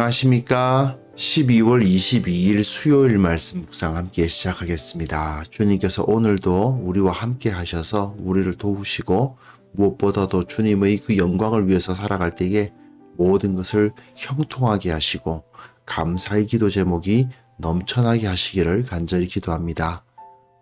안녕하십니까? 12월 22일 수요일 말씀 묵상 함께 시작하겠습니다. 주님께서 오늘도 우리와 함께 하셔서 우리를 도우시고 무엇보다도 주님의 그 영광을 위해서 살아갈 때에 모든 것을 형통하게 하시고 감사의 기도 제목이 넘쳐나게 하시기를 간절히 기도합니다.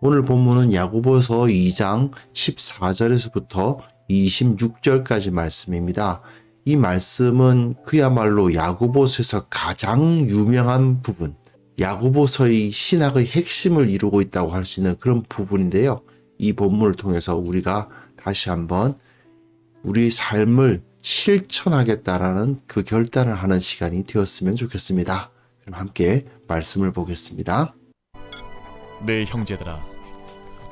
오늘 본문은 야고보서 2장 14절에서부터 26절까지 말씀입니다. 이 말씀은 그야말로 야고보서에서 가장 유명한 부분, 야고보서의 신학의 핵심을 이루고 있다고 할 수 있는 그런 부분인데요. 이 본문을 통해서 우리가 다시 한번 우리의 삶을 실천하겠다라는 그 결단을 하는 시간이 되었으면 좋겠습니다. 그럼 함께 말씀을 보겠습니다. 내 형제들아,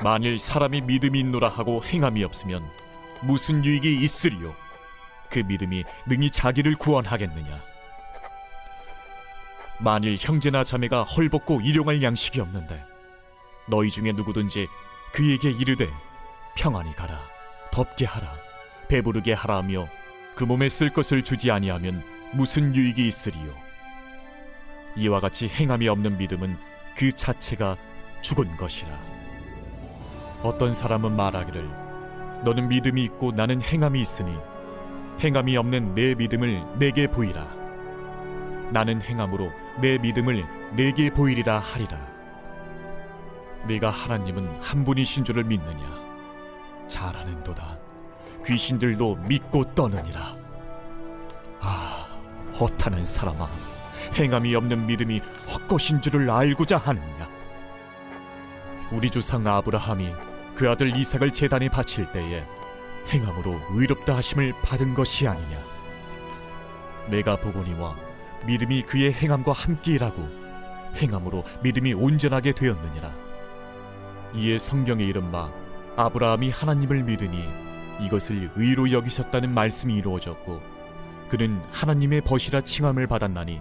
만일 사람이 믿음이 있노라 하고 행함이 없으면 무슨 유익이 있으리요? 그 믿음이 능히 자기를 구원하겠느냐? 만일 형제나 자매가 헐벗고 일용할 양식이 없는데 너희 중에 누구든지 그에게 이르되 평안히 가라, 덥게 하라, 배부르게 하라 하며 그 몸에 쓸 것을 주지 아니하면 무슨 유익이 있으리요? 이와 같이 행함이 없는 믿음은 그 자체가 죽은 것이라. 어떤 사람은 말하기를 너는 믿음이 있고 나는 행함이 있으니 행함이 없는 내 믿음을 내게 보이라. 나는 행함으로 내 믿음을 내게 보이리라 하리라. 네가 하나님은 한 분이신 줄을 믿느냐? 잘 아는도다. 귀신들도 믿고 떠느니라. 아, 허탄한 사람아, 행함이 없는 믿음이 헛것인 줄을 알고자 하느냐? 우리 조상 아브라함이 그 아들 이삭을 제단에 바칠 때에 행함으로 의롭다 하심을 받은 것이 아니냐? 내가 보거니와 믿음이 그의 행함과 함께 일하고 행함으로 믿음이 온전하게 되었느니라. 이에 성경에 이른 바 아브라함이 하나님을 믿으니 이것을 의로 여기셨다는 말씀이 이루어졌고 그는 하나님의 벗이라 칭함을 받았나니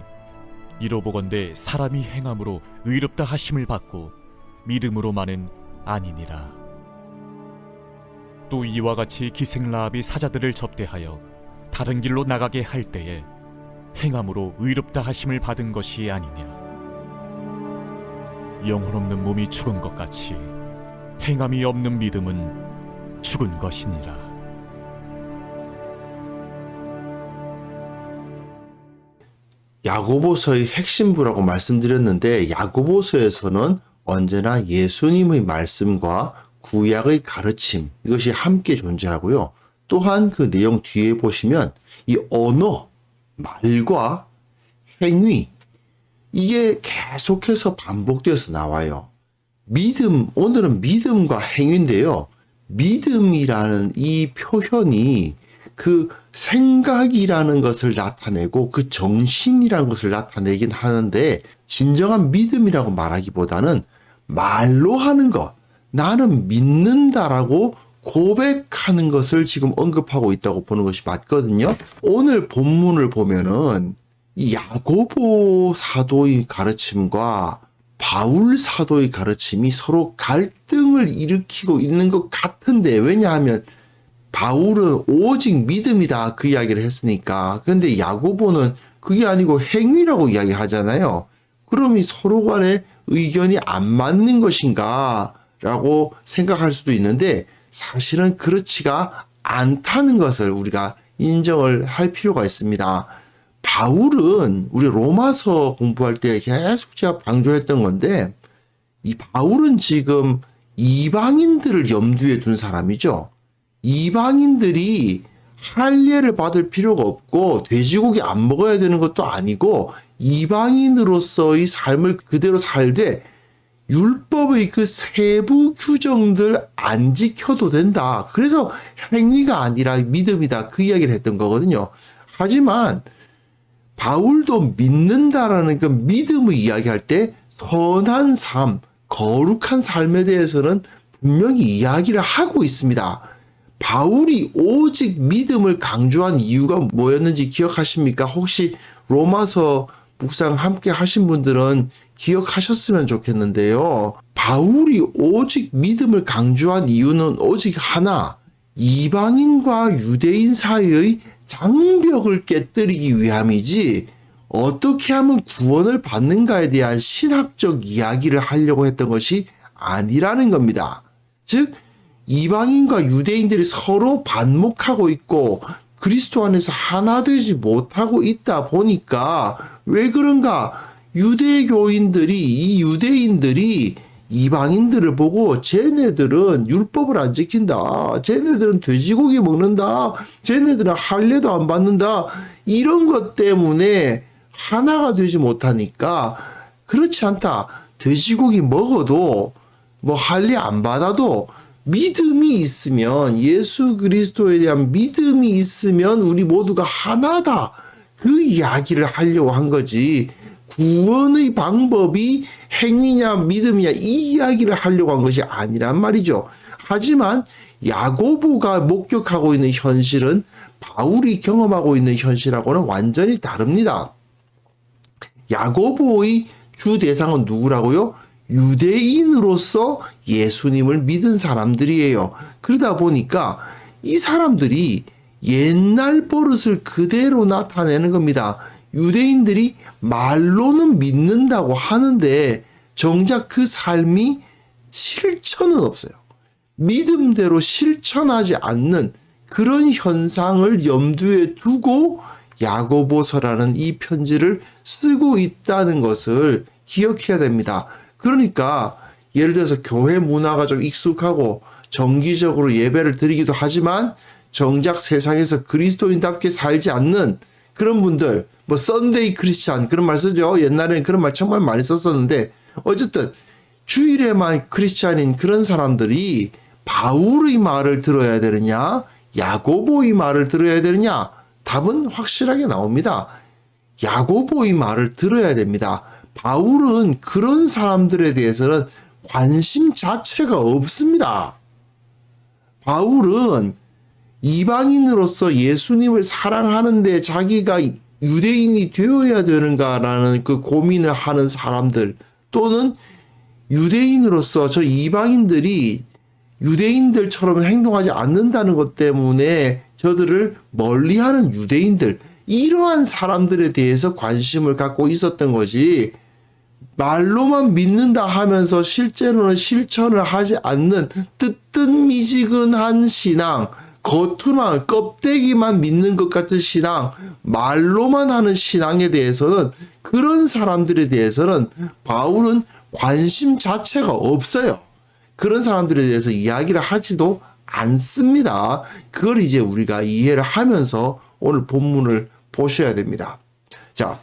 이로 보건대 사람이 행함으로 의롭다 하심을 받고 믿음으로만은 아니니라. 또 이와 같이 기생라합이 사자들을 접대하여 다른 길로 나가게 할 때에 행함으로 의롭다 하심을 받은 것이 아니냐? 영혼 없는 몸이 죽은 것 같이 행함이 없는 믿음은 죽은 것이니라. 야고보서의 핵심부라고 말씀드렸는데 야고보서에서는 언제나 예수님의 말씀과 구약의 가르침, 이것이 함께 존재하고요. 또한 그 내용 뒤에 보시면 이 언어, 말과 행위, 이게 계속해서 반복되어서 나와요. 믿음, 오늘은 믿음과 행위인데요. 믿음이라는 이 표현이 그 생각이라는 것을 나타내고 그 정신이라는 것을 나타내긴 하는데 진정한 믿음이라고 말하기보다는 말로 하는 것, 나는 믿는다라고 고백하는 것을 지금 언급하고 있다고 보는 것이 맞거든요. 오늘 본문을 보면은 이 야고보 사도의 가르침과 바울 사도의 가르침이 서로 갈등을 일으키고 있는 것 같은데, 왜냐하면 바울은 오직 믿음이다 그 이야기를 했으니까. 그런데 야고보는 그게 아니고 행위라고 이야기하잖아요. 그럼 이 서로 간에 의견이 안 맞는 것인가 라고 생각할 수도 있는데 사실은 그렇지가 않다는 것을 우리가 인정을 할 필요가 있습니다. 바울은 우리 로마서 공부할 때 계속 제가 강조했던 건데 이 바울은 지금 이방인들을 염두에 둔 사람이죠. 이방인들이 할례를 받을 필요가 없고 돼지고기 안 먹어야 되는 것도 아니고 이방인으로서의 삶을 그대로 살되 율법의 그 세부 규정들 안 지켜도 된다. 그래서 행위가 아니라 믿음이다. 그 이야기를 했던 거거든요. 하지만 바울도 믿는다라는 그 믿음의 이야기할 때 선한 삶, 거룩한 삶에 대해서는 분명히 이야기를 하고 있습니다. 바울이 오직 믿음을 강조한 이유가 뭐였는지 기억하십니까? 혹시 로마서 묵상 함께 하신 분들은 기억하셨으면 좋겠는데요. 바울이 오직 믿음을 강조한 이유는 오직 하나, 이방인과 유대인 사이의 장벽을 깨뜨리기 위함이지 어떻게 하면 구원을 받는가에 대한 신학적 이야기를 하려고 했던 것이 아니라는 겁니다. 즉 이방인과 유대인들이 서로 반목하고 있고 그리스도 안에서 하나 되지 못하고 있다 보니까 왜 그런가? 유대교인들이 이 유대인들이 이방인들을 보고 쟤네들은 율법을 안 지킨다. 쟤네들은 돼지고기 먹는다. 쟤네들은 할례도 안 받는다. 이런 것 때문에 하나가 되지 못하니까 그렇지 않다. 돼지고기 먹어도 뭐 할례 안 받아도 믿음이 있으면 예수 그리스도에 대한 믿음이 있으면 우리 모두가 하나다. 그 이야기를 하려고 한 거지. 구원의 방법이 행위냐 믿음이냐 이 이야기를 하려고 한 것이 아니란 말이죠. 하지만 야고보가 목격하고 있는 현실은 바울이 경험하고 있는 현실하고는 완전히 다릅니다. 야고보의 주 대상은 누구라고요? 유대인으로서 예수님을 믿은 사람들이에요. 그러다 보니까 이 사람들이 옛날 버릇을 그대로 나타내는 겁니다. 유대인들이 말로는 믿는다고 하는데 정작 그 삶이 실천은 없어요. 믿음대로 실천하지 않는 그런 현상을 염두에 두고 야고보서라는 이 편지를 쓰고 있다는 것을 기억해야 됩니다. 그러니까 예를 들어서 교회 문화가 좀 익숙하고 정기적으로 예배를 드리기도 하지만 정작 세상에서 그리스도인답게 살지 않는 그런 분들, 뭐 썬데이 크리스찬 그런 말 쓰죠. 옛날에는 그런 말 정말 많이 썼었는데 어쨌든 주일에만 크리스찬인 그런 사람들이 바울의 말을 들어야 되느냐 야고보의 말을 들어야 되느냐 답은 확실하게 나옵니다. 야고보의 말을 들어야 됩니다. 바울은 그런 사람들에 대해서는 관심 자체가 없습니다. 바울은 이방인으로서 예수님을 사랑하는데 자기가 유대인이 되어야 되는가라는 그 고민을 하는 사람들 또는 유대인으로서 저 이방인들이 유대인들처럼 행동하지 않는다는 것 때문에 저들을 멀리하는 유대인들 이러한 사람들에 대해서 관심을 갖고 있었던 것이 말로만 믿는다 하면서 실제로는 실천을 하지 않는 뜨뜻미지근한 신앙 겉으로만 껍데기만 믿는 것 같은 신앙 말로만 하는 신앙에 대해서는 그런 사람들에 대해서는 바울은 관심 자체가 없어요. 그런 사람들에 대해서 이야기를 하지도 않습니다. 그걸 이제 우리가 이해를 하면서 오늘 본문을 보셔야 됩니다. 자,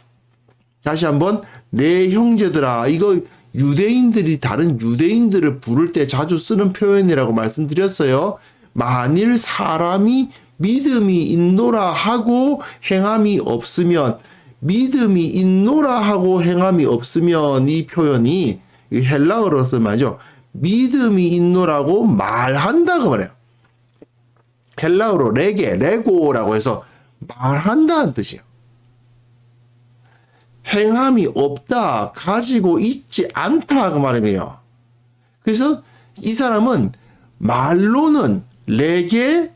다시 한번 내 형제들아 이거 유대인들이 다른 유대인들을 부를 때 자주 쓰는 표현이라고 말씀드렸어요. 만일 사람이 믿음이 있노라 하고 행함이 없으면 믿음이 있노라 하고 행함이 없으면 이 표현이 헬라어로서 말이죠. 믿음이 있노라고 말한다고 말해요. 헬라어로 레고라고 해서 말한다는 뜻이에요. 행함이 없다, 가지고 있지 않다 그 말이에요. 그래서 이 사람은 말로는 레게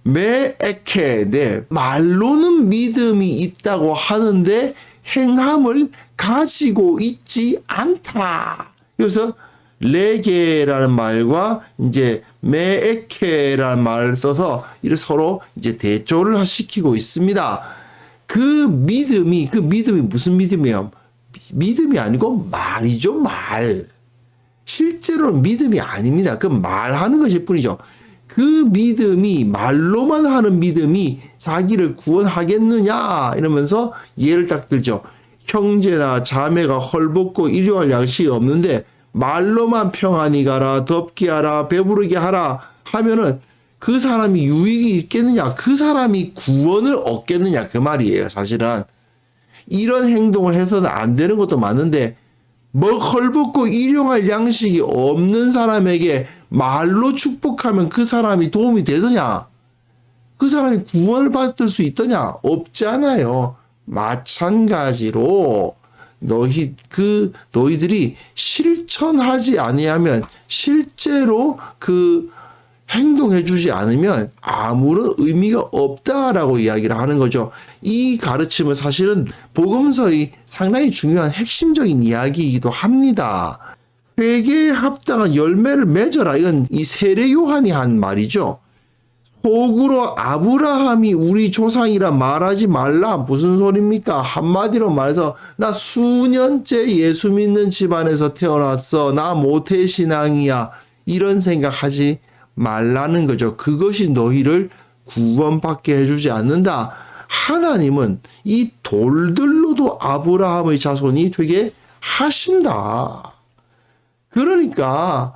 메에케 네 말로는 믿음이 있다고 하는데 행함을 가지고 있지 않다. 그래서 레게라는 말과 이제 메에케라는 말을 써서 이를 서로 이제 대조를 시키고 있습니다. 그 믿음이 무슨 믿음이에요? 믿음이 아니고 말이죠, 말. 실제로는 믿음이 아닙니다. 그 말하는 것일 뿐이죠. 그 믿음이 말로만 하는 믿음이 자기를 구원하겠느냐 이러면서 예를 딱 들죠. 형제나 자매가 헐벗고 일용할 양식이 없는데 말로만 평안히 가라, 덥게 하라, 배부르게 하라 하면은 그 사람이 유익이 있겠느냐, 그 사람이 구원을 얻겠느냐 그 말이에요. 사실은 이런 행동을 해서는 안 되는 것도 많은데 뭐 헐벗고 일용할 양식이 없는 사람에게 말로 축복하면 그 사람이 도움이 되더냐? 그 사람이 구원을 받을 수 있더냐? 없잖아요. 마찬가지로 너희들이 실천하지 아니하면 실제로 그 행동해주지 않으면 아무런 의미가 없다라고 이야기를 하는 거죠. 이 가르침은 사실은 복음서의 상당히 중요한 핵심적인 이야기이기도 합니다. 회개에 합당한 열매를 맺어라. 이건 이 세례 요한이 한 말이죠. 속으로 아브라함이 우리 조상이라 말하지 말라. 무슨 소리입니까? 한마디로 말해서 나 수년째 예수 믿는 집안에서 태어났어. 나 모태신앙이야. 이런 생각하지 말라는 거죠. 그것이 너희를 구원받게 해주지 않는다. 하나님은 이 돌들로도 아브라함의 자손이 되게 하신다. 그러니까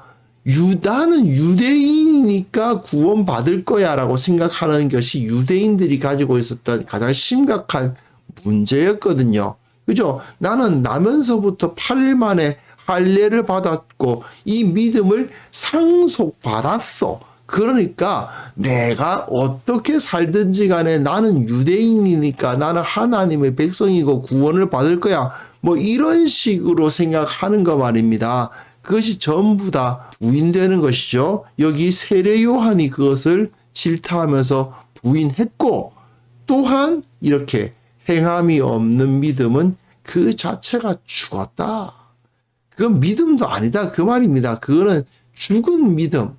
나는 유대인이니까 구원받을 거야 라고 생각하는 것이 유대인들이 가지고 있었던 가장 심각한 문제였거든요. 그죠? 나는 나면서부터 8일 만에 할례를 받았고 이 믿음을 상속받았어. 그러니까 내가 어떻게 살든지 간에 나는 유대인이니까 나는 하나님의 백성이고 구원을 받을 거야. 뭐 이런 식으로 생각하는 거 말입니다. 그것이 전부 다 부인되는 것이죠. 여기 세례 요한이 그것을 질타하면서 부인했고, 또한 이렇게 행함이 없는 믿음은 그 자체가 죽었다. 그건 믿음도 아니다 그 말입니다. 그거는 죽은 믿음.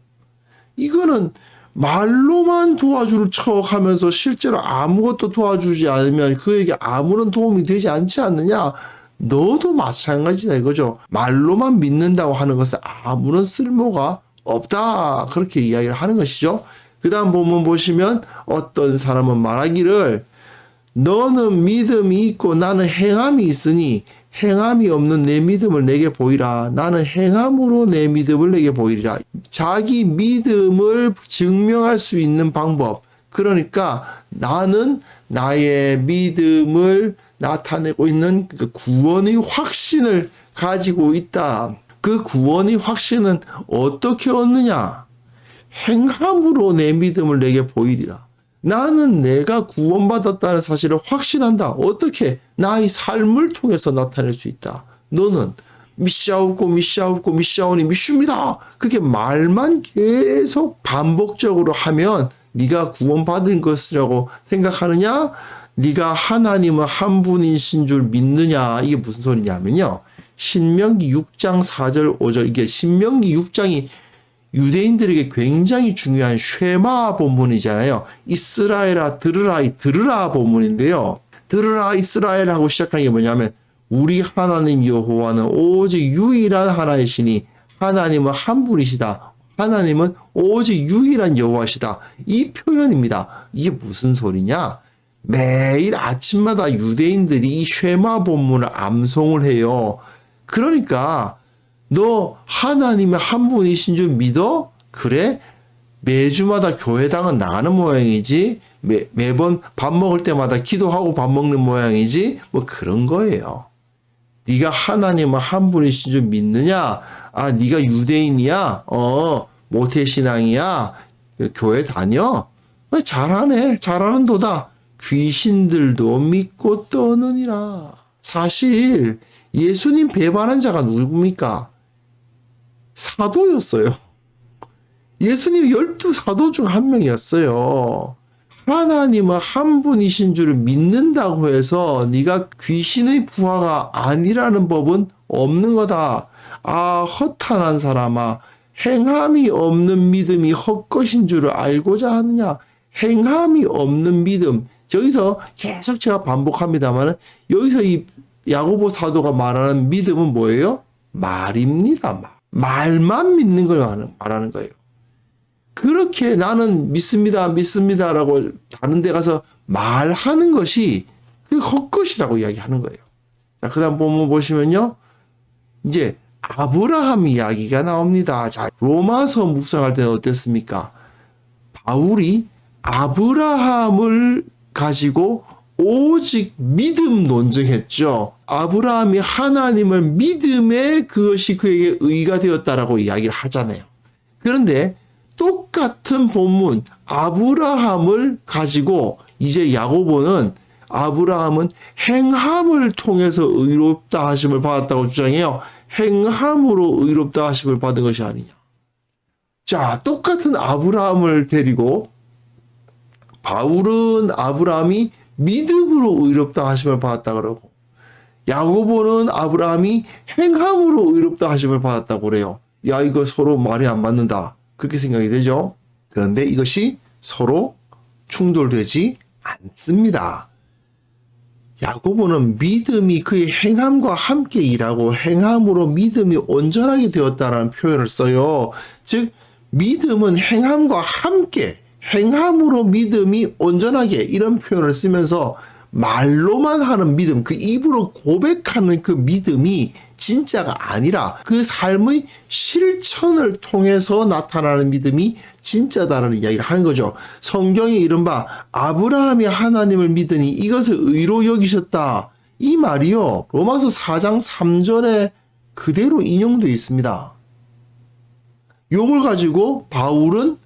이거는 말로만 도와줄 척하면서 실제로 아무것도 도와주지 않으면 그에게 아무런 도움이 되지 않지 않느냐. 너도 마찬가지다 이거죠. 말로만 믿는다고 하는 것은 아무런 쓸모가 없다. 그렇게 이야기를 하는 것이죠. 그 다음 본문 보시면 어떤 사람은 말하기를 너는 믿음이 있고 나는 행함이 있으니 행함이 없는 내 믿음을 내게 보이라. 나는 행함으로 내 믿음을 내게 보이리라. 자기 믿음을 증명할 수 있는 방법. 그러니까 나는 나의 믿음을 나타내고 있는 그 구원의 확신을 가지고 있다. 그 구원의 확신은 어떻게 얻느냐? 행함으로 내 믿음을 내게 보이리라. 나는 내가 구원받았다는 사실을 확신한다. 어떻게? 나의 삶을 통해서 나타낼 수 있다. 너는 미샤옵고 미샤옵고 미샤오니 미슈입니다. 그게 말만 계속 반복적으로 하면 네가 구원받은 것이라고 생각하느냐? 네가 하나님은 한 분이신 줄 믿느냐? 이게 무슨 소리냐면요. 신명기 6장 4절 5절 이게 신명기 6장이 유대인들에게 굉장히 중요한 쉐마 본문이잖아요. 이스라엘아 들으라 본문인데요. 들으라 이스라엘 하고 시작하는 게 뭐냐면 우리 하나님 여호와는 오직 유일한 하나이시니 하나님은 한 분이시다. 하나님은 오직 유일한 여호와시다. 이 표현입니다. 이게 무슨 소리냐? 매일 아침마다 유대인들이 이 쉐마 본문을 암송을 해요. 그러니까 너 하나님의 한 분이신 줄 믿어? 그래? 매주마다 교회당은 나가는 모양이지 매번 밥 먹을 때마다 기도하고 밥 먹는 모양이지 뭐 그런 거예요. 네가 하나님은 한 분이신 줄 믿느냐? 아, 네가 유대인이야? 모태신앙이야? 교회 다녀? 잘하네. 잘하는 도다. 귀신들도 믿고 떠느니라. 사실 예수님 배반한 자가 누굽니까? 사도였어요. 예수님 12사도 중 한 명이었어요. 하나님은 한 분이신 줄을 믿는다고 해서 네가 귀신의 부하가 아니라는 법은 없는 거다. 아, 허탄한 사람아. 행함이 없는 믿음이 헛것인 줄을 알고자 하느냐. 행함이 없는 믿음. 여기서 계속 제가 반복합니다만 여기서 이 야고보 사도가 말하는 믿음은 뭐예요? 말입니다. 말만 믿는 걸 말하는 거예요. 그렇게 나는 믿습니다라고 다른 데 가서 말하는 것이 그 헛것이라고 이야기하는 거예요. 자, 그 다음 본문 보시면요. 이제 아브라함 이야기가 나옵니다. 자, 로마서 묵상할 때는 어땠습니까? 바울이 아브라함을 가지고 오직 믿음 논증했죠. 아브라함이 하나님을 믿음에 그것이 그에게 의가 되었다라고 이야기를 하잖아요. 그런데 똑같은 본문 아브라함을 가지고 이제 야고보는 아브라함은 행함을 통해서 의롭다 하심을 받았다고 주장해요. 행함으로 의롭다 하심을 받은 것이 아니냐. 자, 똑같은 같은 아브라함을 데리고 바울은 아브라함이 믿음으로 의롭다 하심을 받았다 그러고 야고보는 아브라함이 행함으로 의롭다 하심을 받았다고 그래요. 야, 이거 서로 말이 안 맞는다. 그렇게 생각이 되죠. 그런데 이것이 서로 충돌되지 않습니다. 야고보는 믿음이 그의 행함과 함께 일하고 행함으로 믿음이 온전하게 되었다라는 표현을 써요. 즉 믿음은 행함과 함께 행함으로 믿음이 온전하게 이런 표현을 쓰면서 말로만 하는 믿음, 그 입으로 고백하는 그 믿음이 진짜가 아니라 그 삶의 실천을 통해서 나타나는 믿음이 진짜다라는 이야기를 하는 거죠. 성경에 이른바 아브라함이 하나님을 믿으니 이것을 의로 여기셨다. 이 말이요. 로마서 4장 3절에 그대로 인용되어 있습니다. 요걸 가지고 바울은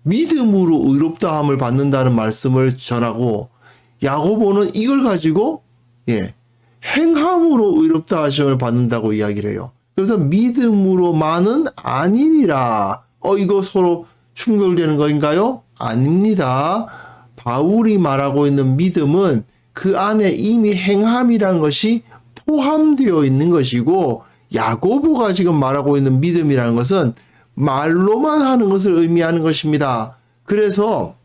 믿음으로 의롭다함을 받는다는 말씀을 전하고 야고보는 이걸 가지고 행함으로 의롭다 하심을 받는다고 이야기를 해요. 그래서 믿음으로만은 아니니라. 이거 서로 충돌되는 거인가요? 아닙니다. 바울이 말하고 있는 믿음은 그 안에 이미 행함이라는 것이 포함되어 있는 것이고 야고보가 지금 말하고 있는 믿음이라는 것은 말로만 하는 것을 의미하는 것입니다. 그래서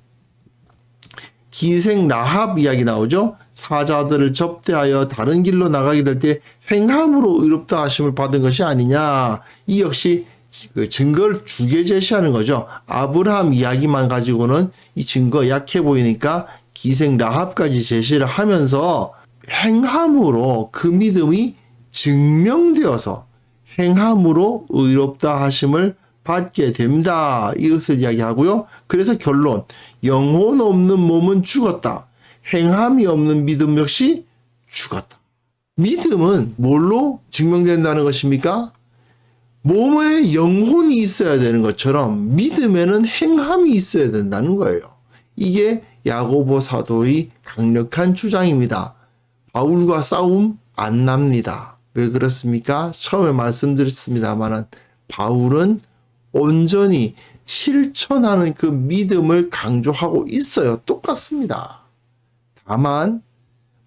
기생 라합 이야기 나오죠. 사자들을 접대하여 다른 길로 나가게 될 때 행함으로 의롭다 하심을 받은 것이 아니냐. 이 역시 그 증거를 두 개 제시하는 거죠. 아브라함 이야기만 가지고는 이 증거 약해 보이니까 기생 라합까지 제시를 하면서 행함으로 그 믿음이 증명되어서 행함으로 의롭다 하심을 받게 됩니다. 이것을 이야기하고요. 그래서 결론, 영혼 없는 몸은 죽었다. 행함이 없는 믿음 역시 죽었다. 믿음은 뭘로 증명된다는 것입니까? 몸에 영혼이 있어야 되는 것처럼 믿음에는 행함이 있어야 된다는 거예요. 이게 야고보 사도의 강력한 주장입니다. 바울과 싸움 안 납니다. 왜 그렇습니까? 처음에 말씀드렸습니다만은 바울은 온전히 실천하는 그 믿음을 강조하고 있어요. 똑같습니다. 다만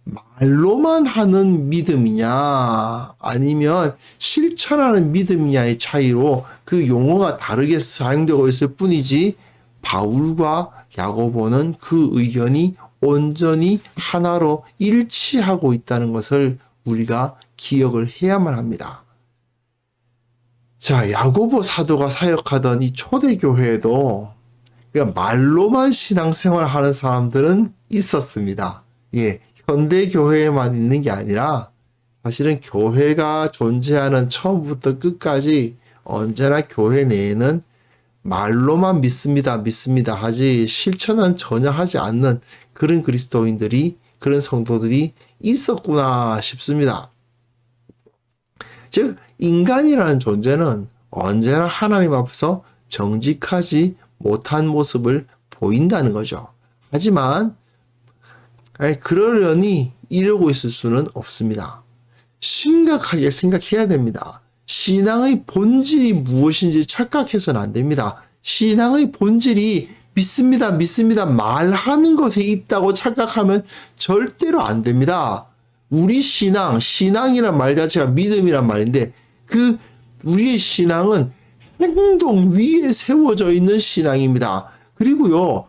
말로만 하는 믿음이냐 아니면 실천하는 믿음이냐의 차이로 그 용어가 다르게 사용되고 있을 뿐이지 바울과 야고보는 그 의견이 온전히 하나로 일치하고 있다는 것을 우리가 기억을 해야만 합니다. 자, 야고보 사도가 사역하던 이 초대교회에도 그러니까 말로만 신앙생활을 하는 사람들은 있었습니다. 현대교회에만 있는 게 아니라 사실은 교회가 존재하는 처음부터 끝까지 언제나 교회 내에는 말로만 믿습니다 하지 실천은 전혀 하지 않는 그런 그리스도인들이, 그런 성도들이 있었구나 싶습니다. 즉 인간이라는 존재는 언제나 하나님 앞에서 정직하지 못한 모습을 보인다는 거죠. 하지만 그러려니 이러고 있을 수는 없습니다. 심각하게 생각해야 됩니다. 신앙의 본질이 무엇인지 착각해서는 안 됩니다. 신앙의 본질이 믿습니다 말하는 것에 있다고 착각하면 절대로 안 됩니다. 우리 신앙이란 말 자체가 믿음이란 말인데 우리의 신앙은 행동 위에 세워져 있는 신앙입니다. 그리고요,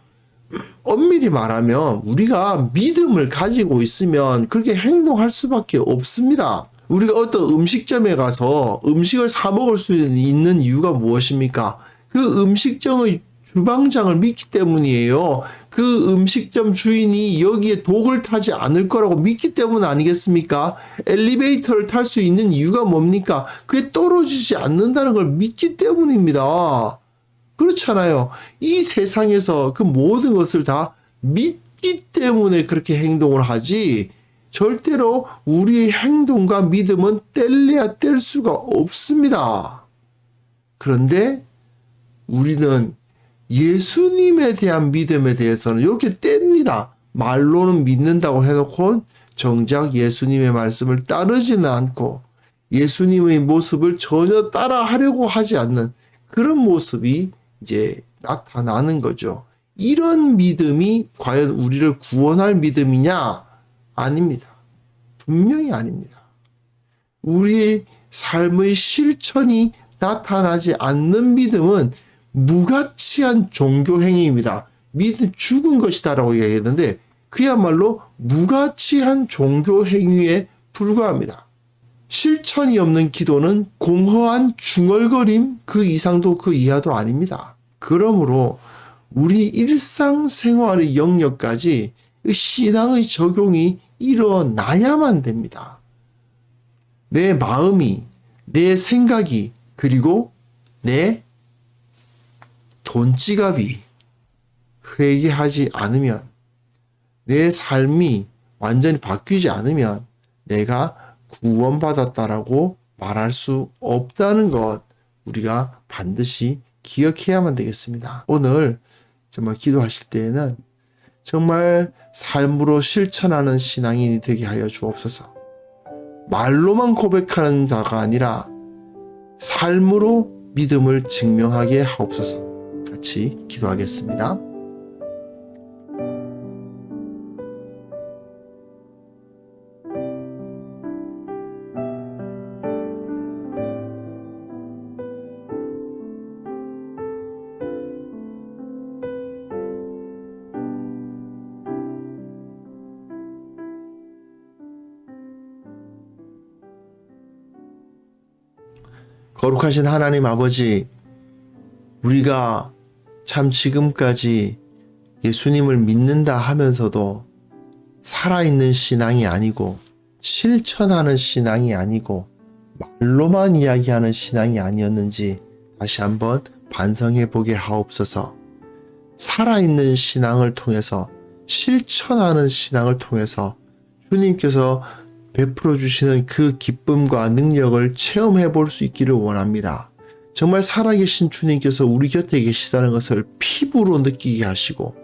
엄밀히 말하면 우리가 믿음을 가지고 있으면 그렇게 행동할 수밖에 없습니다. 우리가 어떤 음식점에 가서 음식을 사 먹을 수 있는 이유가 무엇입니까? 그 음식점의 주방장을 믿기 때문이에요. 그 음식점 주인이 여기에 독을 타지 않을 거라고 믿기 때문 아니겠습니까? 엘리베이터를 탈 수 있는 이유가 뭡니까? 그게 떨어지지 않는다는 걸 믿기 때문입니다. 그렇잖아요. 이 세상에서 그 모든 것을 다 믿기 때문에 그렇게 행동을 하지 절대로 우리의 행동과 믿음은 뗄래야 뗄 수가 없습니다. 그런데 우리는 예수님에 대한 믿음에 대해서는 이렇게 뗍니다. 말로는 믿는다고 해놓고 정작 예수님의 말씀을 따르지는 않고 예수님의 모습을 전혀 따라하려고 하지 않는 그런 모습이 이제 나타나는 거죠. 이런 믿음이 과연 우리를 구원할 믿음이냐? 아닙니다. 분명히 아닙니다. 우리의 삶의 실천이 나타나지 않는 믿음은 무가치한 종교 행위입니다. 믿음 죽은 것이다라고 얘기했는데 그야말로 무가치한 종교 행위에 불과합니다. 실천이 없는 기도는 공허한 중얼거림 그 이상도 그 이하도 아닙니다. 그러므로 우리 일상생활의 영역까지 신앙의 적용이 일어나야만 됩니다. 내 마음이, 내 생각이, 그리고 내 돈지갑이 회개하지 않으면, 내 삶이 완전히 바뀌지 않으면 내가 구원받았다라고 말할 수 없다는 것 우리가 반드시 기억해야만 되겠습니다. 오늘 정말 기도하실 때에는 정말 삶으로 실천하는 신앙인이 되게 하여 주옵소서. 말로만 고백하는 자가 아니라 삶으로 믿음을 증명하게 하옵소서. 같이 기도하겠습니다. 거룩하신 하나님 아버지, 우리가 참 지금까지 예수님을 믿는다 하면서도 살아있는 신앙이 아니고 실천하는 신앙이 아니고 말로만 이야기하는 신앙이 아니었는지 다시 한번 반성해 보게 하옵소서. 살아있는 신앙을 통해서 실천하는 신앙을 통해서 주님께서 베풀어 주시는 그 기쁨과 능력을 체험해 볼 수 있기를 원합니다. 정말 살아계신 주님께서 우리 곁에 계시다는 것을 피부로 느끼게 하시고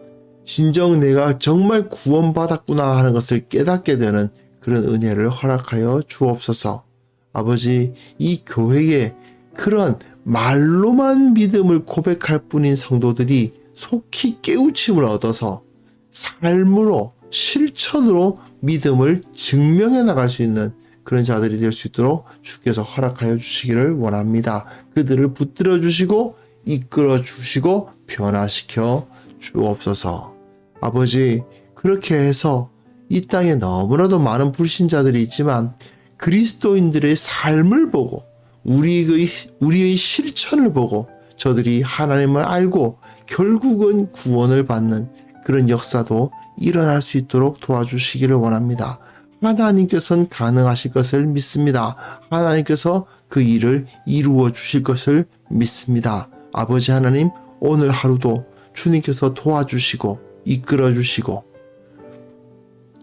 진정 내가 정말 구원받았구나 하는 것을 깨닫게 되는 그런 은혜를 허락하여 주옵소서. 아버지, 이 교회에 그런 말로만 믿음을 고백할 뿐인 성도들이 속히 깨우침을 얻어서 삶으로 실천으로 믿음을 증명해 나갈 수 있는 그런 자들이 될 수 있도록 주께서 허락하여 주시기를 원합니다. 그들을 붙들어 주시고 이끌어 주시고 변화시켜 주옵소서. 아버지, 그렇게 해서 이 땅에 너무나도 많은 불신자들이 있지만 그리스도인들의 삶을 보고 우리의 실천을 보고 저들이 하나님을 알고 결국은 구원을 받는 그런 역사도 일어날 수 있도록 도와주시기를 원합니다. 하나님께서는 가능하실 것을 믿습니다. 하나님께서 그 일을 이루어 주실 것을 믿습니다. 아버지 하나님, 오늘 하루도 주님께서 도와주시고 이끌어 주시고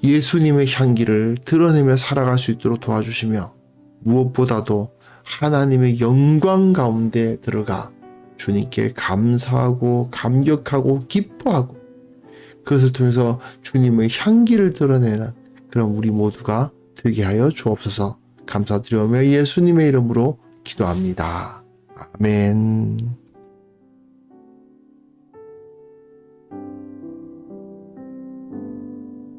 예수님의 향기를 드러내며 살아갈 수 있도록 도와주시며 무엇보다도 하나님의 영광 가운데 들어가 주님께 감사하고 감격하고 기뻐하고 그것을 통해서 주님의 향기를 드러내는 그런 우리 모두가 되게 하여 주옵소서. 감사드리며 예수님의 이름으로 기도합니다. 아멘.